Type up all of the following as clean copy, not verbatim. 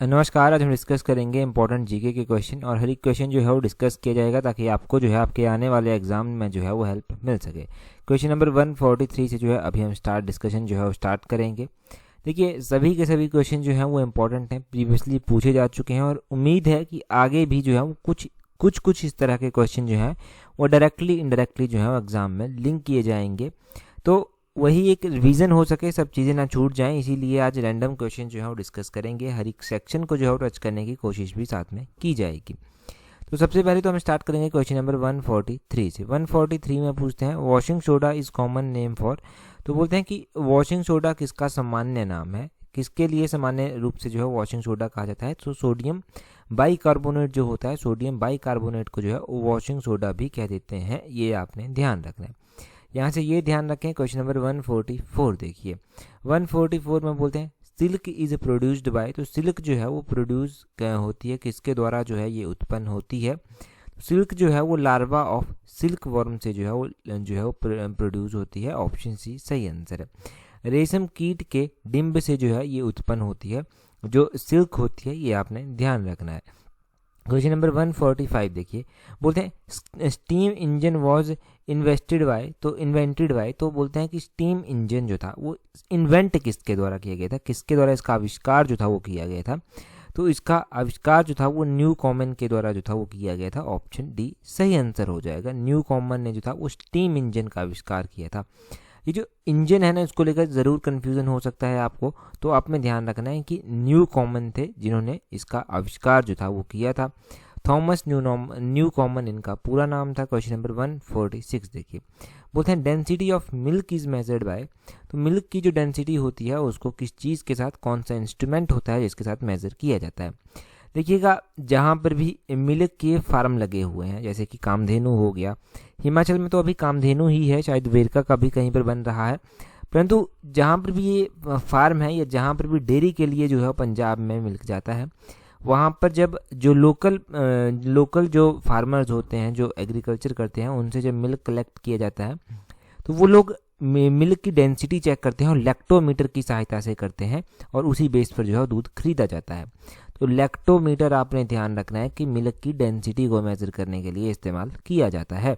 नमस्कार। आज हम डिस्कस करेंगे इंपॉर्टेंट जीके के क्वेश्चन और हर एक क्वेश्चन जो है वो डिस्कस किया जाएगा ताकि आपको जो है आपके आने वाले एग्जाम में जो है वो हेल्प मिल सके। क्वेश्चन नंबर 143 से जो है अभी हम डिस्कशन जो है वो स्टार्ट करेंगे। देखिए, सभी के सभी क्वेश्चन जो हैं वो इंपॉर्टेंट हैं, प्रीवियसली पूछे जा चुके हैं और उम्मीद है कि आगे भी जो है वो कुछ इस तरह के क्वेश्चन जो हैं वो डायरेक्टली इनडायरेक्टली जो है वो एग्जाम में लिंक किए जाएंगे, तो वही एक रिवीजन हो सके, सब चीज़ें ना छूट जाएं। इसीलिए आज रैंडम क्वेश्चन जो है वो डिस्कस करेंगे, हर एक सेक्शन को जो है वो टच करने की कोशिश भी साथ में की जाएगी। तो सबसे पहले तो हम स्टार्ट करेंगे क्वेश्चन नंबर 143 से। 143 में पूछते हैं washing soda is common name for. तो बोलते हैं कि वॉशिंग सोडा किसका सामान्य नाम है, किसके लिए सामान्य रूप से जो है वॉशिंग सोडा कहा जाता है। तो सोडियम बाइकार्बोनेट जो होता है, सोडियम बाइकार्बोनेट को जो है वॉशिंग सोडा भी कह देते हैं, ये आपने ध्यान रखना है। यहाँ से ये ध्यान रखें। क्वेश्चन नंबर 144 देखिए। 144 में बोलते हैं सिल्क इज प्रोड्यूस्ड बाय। तो सिल्क जो है वो प्रोड्यूस होती है किसके द्वारा जो है ये उत्पन्न होती है। सिल्क जो है वो लार्वा ऑफ सिल्क वर्म से जो है वो प्रोड्यूस होती है। ऑप्शन सी सही आंसर है। रेशम कीट के डिंब से जो है ये उत्पन्न होती है, जो सिल्क होती है, ये आपने ध्यान रखना है। क्वेश्चन नंबर 145 देखिए। बोलते हैं steam engine was invented by. तो बोलते हैं कि स्टीम इंजन जो था वो इन्वेंट किसके द्वारा किया गया था, किसके द्वारा इसका आविष्कार जो था वो किया गया था। तो इसका आविष्कार जो था वो न्यू कॉमन के द्वारा जो था वो किया गया था। ऑप्शन डी सही आंसर हो जाएगा। न्यू कॉमन ने जो था वो स्टीम इंजन का आविष्कार किया था। ये जो इंजन है ना, इसको लेकर ज़रूर कन्फ्यूज़न हो सकता है आपको, तो आप में ध्यान रखना है कि न्यू कॉमन थे जिन्होंने इसका आविष्कार जो था वो किया था। थॉमस न्यू कॉमन इनका पूरा नाम था। क्वेश्चन नंबर 146 देखिए। बोलते हैं density of milk is measured by. तो मिल्क की जो डेंसिटी होती है उसको किस चीज़ के साथ, कौन सा इंस्ट्रूमेंट होता है जिसके साथ मेज़र किया जाता है। देखिएगा, जहाँ पर भी मिल्क के फार्म लगे हुए हैं, जैसे कि कामधेनु हो गया, हिमाचल में तो अभी कामधेनु ही है, शायद वेरका का भी कहीं पर बन रहा है, परंतु जहाँ पर भी ये फार्म है या जहाँ पर भी डेयरी के लिए जो है पंजाब में मिल्क जाता है, वहाँ पर जब जो लोकल जो फार्मर्स होते हैं, जो एग्रीकल्चर करते हैं, उनसे जब मिल्क कलेक्ट किया जाता है तो वो लोग मिल्क की डेंसिटी चेक करते हैं और लैक्टोमीटर की सहायता से करते हैं और उसी बेस पर जो है दूध खरीदा जाता है। तो लैक्टोमीटर आपने ध्यान रखना है कि मिल्क की डेंसिटी को मेजर करने के लिए इस्तेमाल किया जाता है।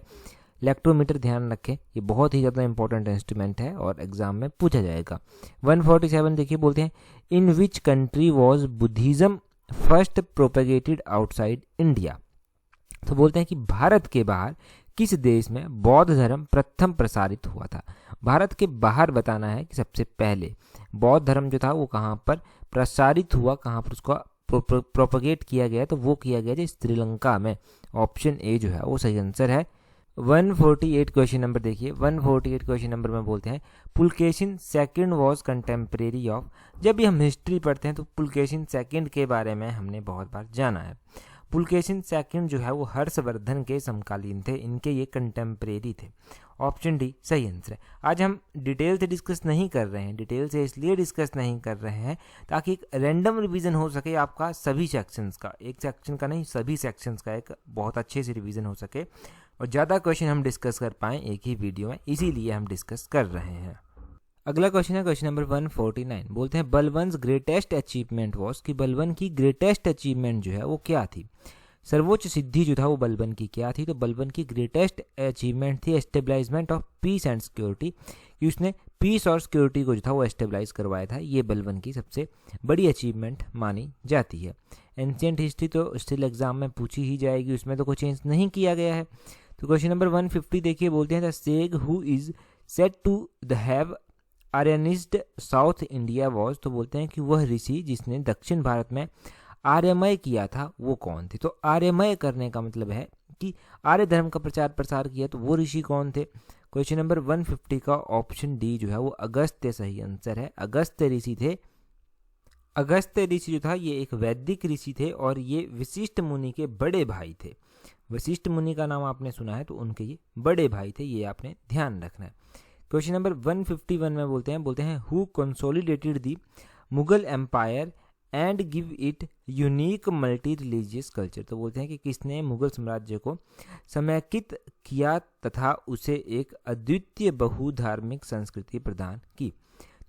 लैक्टोमीटर ध्यान रखें, ये बहुत ही ज़्यादा इंपॉर्टेंट इंस्ट्रूमेंट है और एग्जाम में पूछा जाएगा। 147 देखिए। बोलते हैं in which country was Buddhism first propagated outside India. तो बोलते हैं कि भारत के बाहर किस देश में बौद्ध धर्म प्रथम प्रसारित हुआ था। भारत के बाहर बताना है कि सबसे पहले बौद्ध धर्म जो था वो कहाँ पर प्रसारित हुआ, कहाँ पर उसको प्रोपगेट किया गया, तो वो किया गया श्रीलंका में। ऑप्शन ए जो है वो सही आंसर है। 148 क्वेश्चन नंबर देखिए। 148 क्वेश्चन नंबर में बोलते हैं Pulakeshin second was contemporary of. जब भी हम हिस्ट्री पढ़ते हैं तो पुलकेशिन सेकंड के बारे में हमने बहुत बार जाना है। पुलकेशिन सेकंड जो है वो हर्षवर्धन के समकालीन थे, इनके ये कंटेम्प्रेरी थे। ऑप्शन डी सही आंसर है। आज हम डिटेल से डिस्कस नहीं कर रहे हैं, डिटेल से इसलिए डिस्कस नहीं कर रहे हैं ताकि एक रैंडम रिवीजन हो सके आपका, सभी सेक्शंस का, एक सेक्शन का नहीं सभी सेक्शंस का एक बहुत अच्छे से रिवीजन हो सके और ज़्यादा क्वेश्चन हम डिस्कस कर पाएँ एक ही वीडियो में, इसीलिए हम डिस्कस कर रहे हैं। अगला क्वेश्चन है क्वेश्चन नंबर 149। बोलते हैं बलवंस ग्रेटेस्ट अचीवमेंट वॉज। कि बलवन की ग्रेटेस्ट अचीवमेंट जो है वो क्या थी, सर्वोच्च सिद्धि जो था वो बलबन की क्या थी। तो बलबन की ग्रेटेस्ट अचीवमेंट थी establishment of peace and security, कि उसने पीस और सिक्योरिटी को जो था वो एस्टेब्लाइज करवाया था। ये बलबन की सबसे बड़ी अचीवमेंट मानी जाती है। एंशियंट हिस्ट्री तो स्टिल एग्जाम में पूछी ही जाएगी, उसमें तो कोई चेंज नहीं किया गया है। तो क्वेश्चन नंबर 150 देखिए। बोलते हैं the sage who is said to the have Aryanised South India was. तो बोलते हैं कि वह ऋषि जिसने दक्षिण भारत में आर्यमय किया था वो कौन थे। तो आर्यमय करने का मतलब है कि आर्य धर्म का प्रचार प्रसार किया, तो वो ऋषि कौन थे। क्वेश्चन नंबर 150 का ऑप्शन डी जो है वो अगस्त्य सही आंसर है। अगस्त्य ऋषि थे। अगस्त्य ऋषि जो था ये एक वैदिक ऋषि थे और ये वशिष्ठ मुनि के बड़े भाई थे। वशिष्ठ मुनि का नाम आपने सुना है, तो उनके ये बड़े भाई थे, ये आपने ध्यान रखना है। क्वेश्चन नंबर 151 में बोलते हैं who consolidated the Mughal empire and give it unique multi religious culture. तो बोलते हैं कि किसने मुगल साम्राज्य को समेकित किया तथा उसे एक अद्वितीय बहुधार्मिक संस्कृति प्रदान की।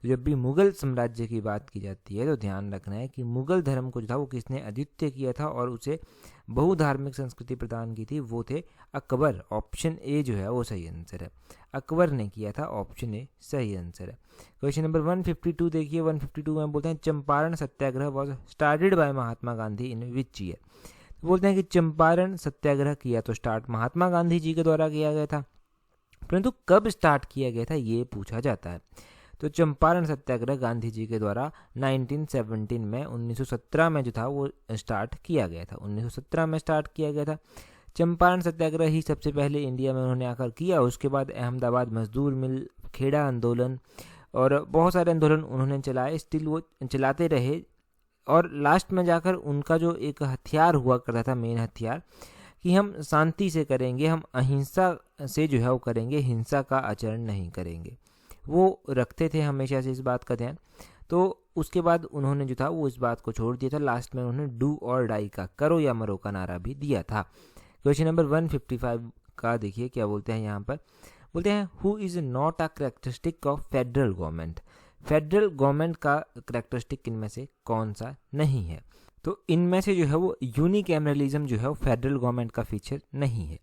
तो जब भी मुगल साम्राज्य की बात की जाती है तो ध्यान रखना है कि मुगल धर्म को जो था वो किसने अद्वितीय किया था और उसे बहुधार्मिक संस्कृति प्रदान की थी, वो थे अकबर। ऑप्शन ए जो है वो सही आंसर है, अकबर ने किया था, ऑप्शन ए सही आंसर है। क्वेश्चन नंबर 152 देखिए, 152 में बोलते हैं Champaran Satyagraha was started by Mahatma Gandhi in which year. बोलते हैं कि चंपारण सत्याग्रह किया तो स्टार्ट महात्मा गांधी जी के द्वारा किया गया था, परंतु कब स्टार्ट किया गया था ये पूछा जाता है। तो चंपारण सत्याग्रह गांधी जी के द्वारा 1917 में 1917 में जो था वो स्टार्ट किया गया था, 1917 में स्टार्ट किया गया था। चंपारण सत्याग्रह ही सबसे पहले इंडिया में उन्होंने आकर किया। उसके बाद अहमदाबाद मजदूर मिल, खेड़ा आंदोलन और बहुत सारे आंदोलन उन्होंने चलाए, स्टिल वो चलाते रहे और लास्ट में जाकर उनका जो एक हथियार हुआ करता था, मेन हथियार, कि हम शांति से करेंगे, हम अहिंसा से जो है वो करेंगे, हिंसा का आचरण नहीं करेंगे, वो रखते थे हमेशा से इस बात का ध्यान। तो उसके बाद उन्होंने जो था वो इस बात को छोड़ दिया था, लास्ट में उन्होंने डू और डाई का, करो या मरो का नारा भी दिया था। क्वेश्चन नंबर 155 का देखिए क्या बोलते हैं यहाँ पर, बोलते हैं who is not a characteristic of federal government. Federal government का कैरेक्टरिस्टिक इनमें से कौन सा नहीं है। तो इनमें से जो है वो यूनिकैमरलिज्म जो है वो फेडरल गवर्नमेंट का फीचर नहीं है,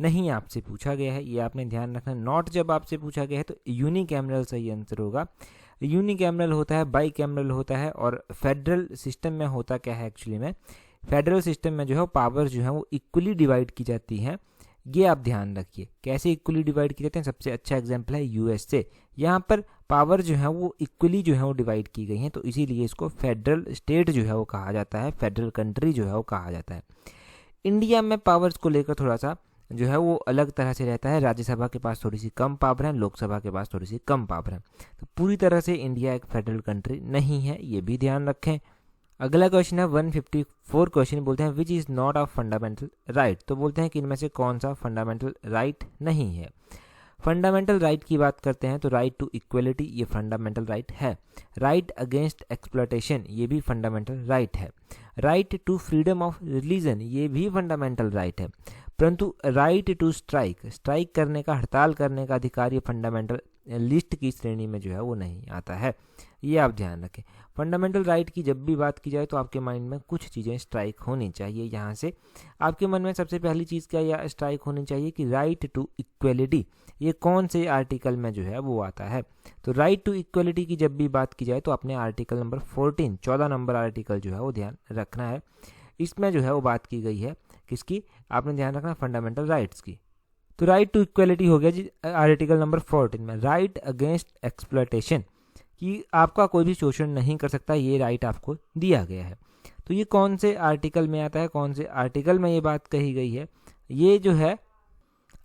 नहीं आपसे पूछा गया है, ये आपने ध्यान रखना। नॉट जब आपसे पूछा गया है तो यूनिकैमरल सही आंसर होगा। यूनिकैमरल होता है, बाई कैमरल होता है, और फेडरल सिस्टम में होता क्या है एक्चुअली में, फेडरल सिस्टम में जो है पावर जो है वो इक्वली डिवाइड की जाती हैं। ये आप ध्यान रखिए कैसे इक्वली डिवाइड की जाते हैं। सबसे अच्छा एग्जाम्पल है यूएसए, यहाँ पर पावर जो है वो इक्वली जो है वो डिवाइड की गई हैं, तो इसीलिए इसको फेडरल स्टेट जो है वो कहा जाता है, फेडरल कंट्री जो है वो कहा जाता है। इंडिया में पावर्स को लेकर थोड़ा सा जो है वो अलग तरह से रहता है, राज्यसभा के पास थोड़ी सी कम पावर है, लोकसभा के पास थोड़ी सी कम पावर है, तो पूरी तरह से इंडिया एक फेडरल कंट्री नहीं है, ये भी ध्यान रखें। अगला क्वेश्चन है 154 क्वेश्चन, बोलते हैं which is not a fundamental right. तो बोलते हैं कि इनमें से कौन सा फंडामेंटल राइट नहीं है। फंडामेंटल राइट की बात करते हैं तो राइट टू इक्वलिटी ये फंडामेंटल राइट है, राइट अगेंस्ट एक्सप्लॉयटेशन ये भी फंडामेंटल राइट है, right to freedom of religion ये भी फंडामेंटल राइट है, परंतु राइट टू स्ट्राइक, स्ट्राइक करने का, हड़ताल करने का अधिकार ये फंडामेंटल लिस्ट की श्रेणी में जो है वो नहीं आता है, ये आप ध्यान रखें। फंडामेंटल राइट की जब भी बात की जाए तो आपके माइंड में कुछ चीज़ें स्ट्राइक होनी चाहिए। यहाँ से आपके मन में सबसे पहली चीज़ क्या या स्ट्राइक होनी चाहिए कि राइट टू इक्वलिटी ये कौन से आर्टिकल में जो है वो आता है। तो राइट टू इक्वलिटी की जब भी बात की जाए तो अपने आर्टिकल नंबर 14 नंबर आर्टिकल जो है वो ध्यान रखना है, इसमें जो है वो बात की गई है किसकी, आपने ध्यान रखना फंडामेंटल राइट्स की। तो राइट टू इक्वलिटी हो गया जी आर्टिकल नंबर 14 में। राइट अगेंस्ट एक्सप्लॉयटेशन कि आपका कोई भी शोषण नहीं कर सकता, ये राइट आपको दिया गया है। तो ये कौन से आर्टिकल में आता है, कौन से आर्टिकल में ये बात कही गई है, ये जो है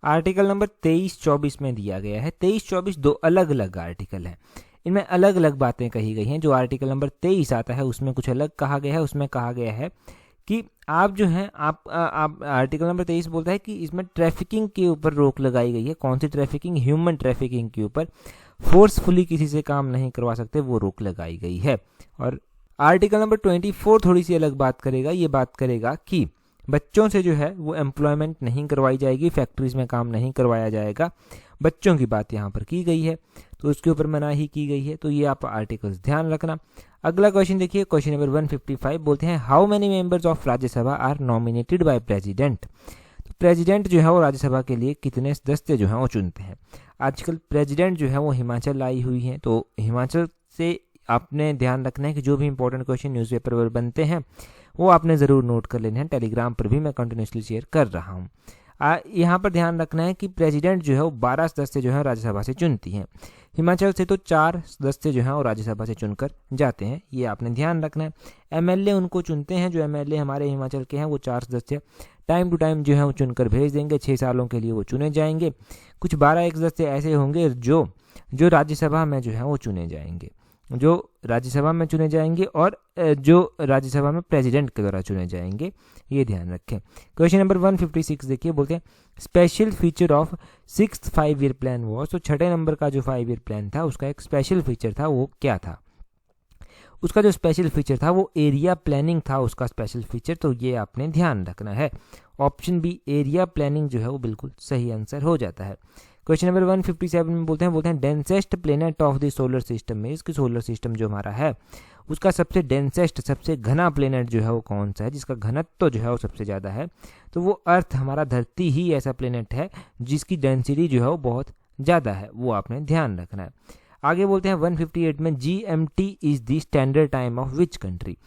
आर्टिकल नंबर 23-24 में दिया गया है। 23-24 दो अलग अलग आर्टिकल हैं, इनमें अलग अलग बातें कही गई हैं। जो आर्टिकल नंबर 23 आता है उसमें कुछ अलग कहा गया है, उसमें कहा गया है कि आप जो हैं आप आर्टिकल नंबर 23 बोलता है कि इसमें ट्रैफिकिंग के ऊपर रोक लगाई गई है। कौन सी ट्रैफिकिंग, ह्यूमन ट्रैफिकिंग के ऊपर, फोर्सफुली किसी से काम नहीं करवा सकते, वो रोक लगाई गई है। और आर्टिकल नंबर 24 थोड़ी सी अलग बात करेगा, ये बात करेगा कि बच्चों से जो है वो एम्प्लॉयमेंट नहीं करवाई जाएगी, फैक्ट्रीज में काम नहीं करवाया जाएगा, बच्चों की बात यहाँ पर की गई है, तो उसके ऊपर मनाही की गई है। तो ये आप आर्टिकल्स ध्यान रखना। अगला क्वेश्चन देखिए, क्वेश्चन नंबर 155 बोलते हैं how many members of Rajya Sabha are nominated by president. तो प्रेसिडेंट जो है वो राज्यसभा के लिए कितने सदस्य जो हैं वो चुनते हैं। आजकल प्रेसिडेंट जो है वो हिमाचल आई हुई है, तो हिमाचल से आपने ध्यान रखना है कि जो भी इंपॉर्टेंट क्वेश्चन न्यूज़पेपर पर बनते हैं वो आपने ज़रूर नोट कर लेने हैं। टेलीग्राम पर भी मैं कंटिन्यूसली शेयर कर रहा हूँ। यहाँ पर ध्यान रखना है कि प्रेसिडेंट जो है वो 12 सदस्य जो है राज्यसभा से चुनती हैं। हिमाचल से तो 4 सदस्य जो हैं वो राज्यसभा से चुनकर जाते हैं, ये आपने ध्यान रखना है। एमएलए उनको चुनते हैं, जो एमएलए हमारे हिमाचल के हैं वो 4 सदस्य टाइम टू टाइम जो है वो चुनकर भेज देंगे, 6 सालों के लिए वो चुने जाएंगे। कुछ 12 सदस्य ऐसे होंगे जो राज्यसभा में जो है वो चुने जाएंगे, जो राज्यसभा में चुने जाएंगे और जो राज्यसभा में प्रेसिडेंट के द्वारा चुने जाएंगे, ये ध्यान रखें। क्वेश्चन नंबर 156 देखिए, बोलते हैं special feature of 6th 5 year plan was. तो 6ठे नंबर का जो 5 ईयर प्लान था उसका एक स्पेशल फीचर था, वो क्या था। उसका जो स्पेशल फीचर था वो एरिया प्लानिंग था, उसका स्पेशल फीचर, तो ये आपने ध्यान रखना है। ऑप्शन बी एरिया प्लानिंग जो है वो बिल्कुल सही आंसर हो जाता है। क्वेश्चन नंबर 157 में बोलते हैं densest planet of the solar system में, इसकी सोलर सिस्टम जो हमारा है उसका सबसे डेंसेस्ट, सबसे घना प्लेनेट जो है वो कौन सा है, जिसका घनत्व तो जो है वो सबसे ज़्यादा है। तो वो अर्थ, हमारा धरती ही ऐसा प्लेनेट है जिसकी डेंसिटी जो है वो बहुत ज़्यादा है, वो आपने ध्यान रखना है। आगे बोलते हैं 158 में GMT is the standard time of which country,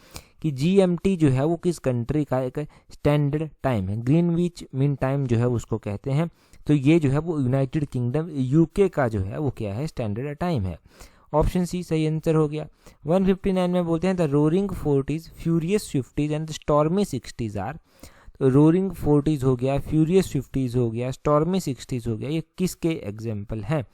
कि GMT जो है वो किस कंट्री का एक स्टैंडर्ड टाइम है। ग्रीनविच मीन टाइम जो है उसको कहते हैं। तो ये जो है वो यूनाइटेड किंगडम UK का जो है वो क्या है, स्टैंडर्ड टाइम है। ऑप्शन सी सही आंसर हो गया। 159 में बोलते हैं the roaring 40s, furious 50s and stormy 60s are. तो रोरिंग 40s हो गया, फ्यूरियस 50s हो गया, स्टॉर्मी 60s हो गया, ये किसके एग्जाम्पल हैं?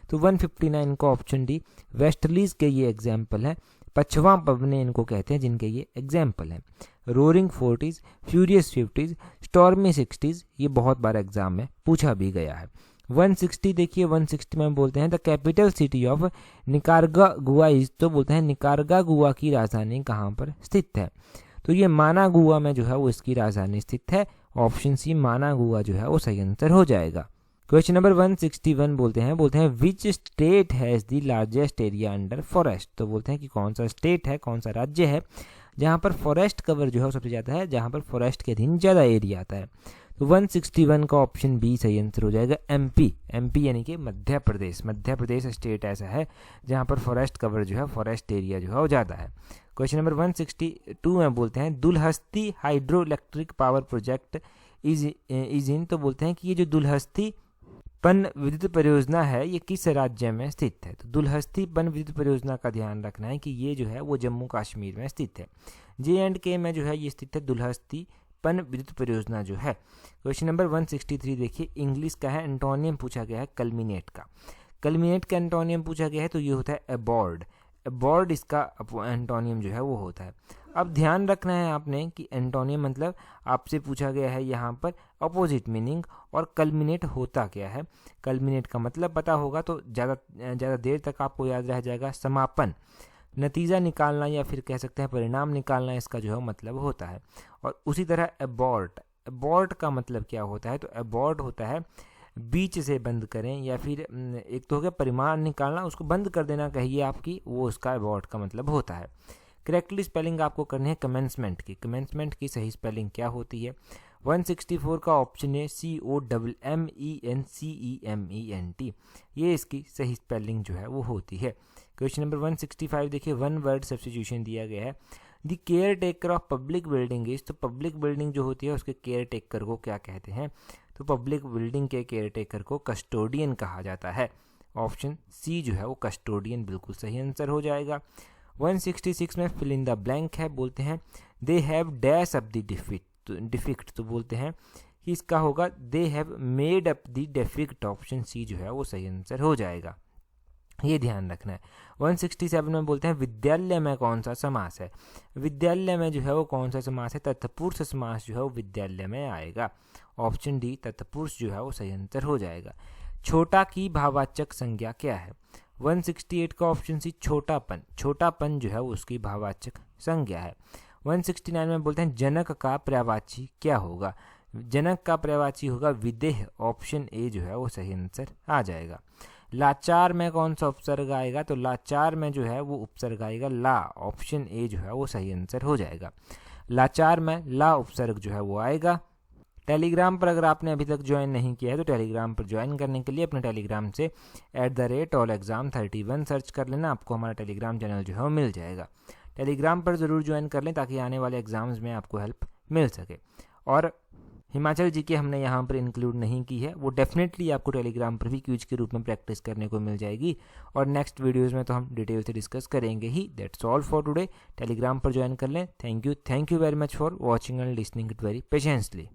तो 159 का ऑप्शन डी वेस्टलीज के ये एग्जाम्पल है। पछवा पवने इनको कहते हैं जिनके ये एग्जाम्पल हैं। Roaring 40s, furious 50s, stormy 60s, ये बहुत बार एग्जाम में पूछा भी गया है। 160 देखिए, 160 में बोलते हैं the capital city of Nicaragua is, तो बोलते हैं निकारागुआ की राजधानी कहाँ पर स्थित है? तो ये मानागुआ में जो है वो इसकी राजधानी स्थित है। ऑप्शन सी मानागुआ जो है वो सही आंसर हो जाएगा। क्वेश्चन नंबर 161 बोलते हैं which state has the largest area under forest. तो बोलते हैं कि कौन सा स्टेट है, कौन सा राज्य है जहाँ पर फॉरेस्ट कवर जो है वो सबसे ज़्यादा है, जहाँ पर फॉरेस्ट के अधीन ज़्यादा एरिया आता है। तो 161 का ऑप्शन बी सही आंसर हो जाएगा। MP यानी कि मध्य प्रदेश स्टेट ऐसा है जहाँ पर फॉरेस्ट कवर जो है, फॉरेस्ट एरिया जो है वो ज़्यादा है। क्वेश्चन नंबर 162 में बोलते हैं Dulhasti hydro electric power project is in. तो बोलते हैं कि ये जो दुलहस्ती पन विद्युत परियोजना है ये किस राज्य में स्थित है? तो दुलहस्ती पन विद्युत परियोजना का ध्यान रखना है कि ये जो है वो जम्मू कश्मीर में स्थित है। J&K में जो है ये स्थित है दुलहस्ती पन विद्युत परियोजना जो है। क्वेश्चन नंबर 163 देखिए, इंग्लिश का है, एंटोनियम पूछा गया है कल्मिनेट का। कल्मिनेट का एंटोनियम पूछा गया है तो ये होता है अबॉर्ड। अबॉर्ड इसका एंटोनियम जो है वो होता है। अब ध्यान रखना है आपने कि एंटोनियम मतलब आपसे पूछा गया है यहाँ पर अपोजिट मीनिंग, और कल्मिनेट होता क्या है। कल्मिनेट का मतलब पता होगा तो ज़्यादा देर तक आपको याद रह जाएगा। समापन, नतीजा निकालना या फिर कह सकते हैं परिणाम निकालना, इसका जो है मतलब होता है। और उसी तरह अबॉर्ट का मतलब क्या होता है? तो अबॉर्ट होता है बीच से बंद करें, या फिर एक तो हो गया परिमाण निकालना, उसको बंद कर देना कहिए आपकी, वो उसका अबॉर्ट का मतलब होता है। करेक्टली स्पेलिंग आपको करनी है कमेंसमेंट की। कमेंसमेंट की सही स्पेलिंग क्या होती है? 164 का ऑप्शन है COMMENCEMENT, ये इसकी सही स्पेलिंग जो है वो होती है। क्वेश्चन नंबर 165 देखिए, वन वर्ड सब्स्टिट्यूशन दिया गया है। The care taker of public building is, तो पब्लिक बिल्डिंग जो होती है उसके केयर टेकर को क्या कहते हैं? तो पब्लिक बिल्डिंग के केयर टेकर को कस्टोडियन कहा जाता है। ऑप्शन सी जो है वो कस्टोडियन बिल्कुल सही आंसर हो जाएगा। 166 में फिल इन द ब्लैंक है, बोलते हैं they have dash up the deficit. तो बोलते हैं कि इसका होगा they have made up the deficit. Option C जो है वो सही आंसर हो जाएगा, ये ध्यान रखना है। 167 में बोलते हैं विद्यालय में कौन सा समास है? विद्यालय में जो है वो कौन सा समास है? तत्पुरुष समास जो है वो विद्यालय में आएगा। ऑप्शन डी तत्पुरुष जो है वो सही आंसर हो जाएगा। छोटा की भाववाचक संज्ञा क्या है? 168 का ऑप्शन सी छोटापन जो है वो उसकी भाववाचक संज्ञा है। 169 में बोलते हैं जनक का पर्यायवाची क्या होगा? जनक का पर्यायवाची होगा विदेह। ऑप्शन ए जो है वो सही आंसर आ जाएगा। लाचार में कौन सा उपसर्ग आएगा? तो लाचार में जो है वो उपसर्ग आएगा ला। ऑप्शन ए जो है वो सही आंसर हो जाएगा। लाचार में ला उपसर्ग जो है वो आएगा। टेलीग्राम पर अगर आपने अभी तक ज्वाइन नहीं किया है तो टेलीग्राम पर ज्वाइन करने के लिए अपने टेलीग्राम से @allexam31 सर्च कर लेना, आपको हमारा टेलीग्राम चैनल जो है वो मिल जाएगा। टेलीग्राम पर ज़रूर ज्वाइन कर लें ताकि आने वाले एग्जाम्स में आपको हेल्प मिल सके। और हिमाचल जीके हमने यहाँ पर इंक्लूड नहीं की है, वो डेफिनेटली आपको टेलीग्राम पर भी क्विज के रूप में प्रैक्टिस करने को मिल जाएगी, और नेक्स्ट वीडियोस में तो हम डिटेल से डिस्कस करेंगे ही। That's all for today. Telegram पर ज्वाइन कर लें। Thank you very much for watching and listening it very patiently.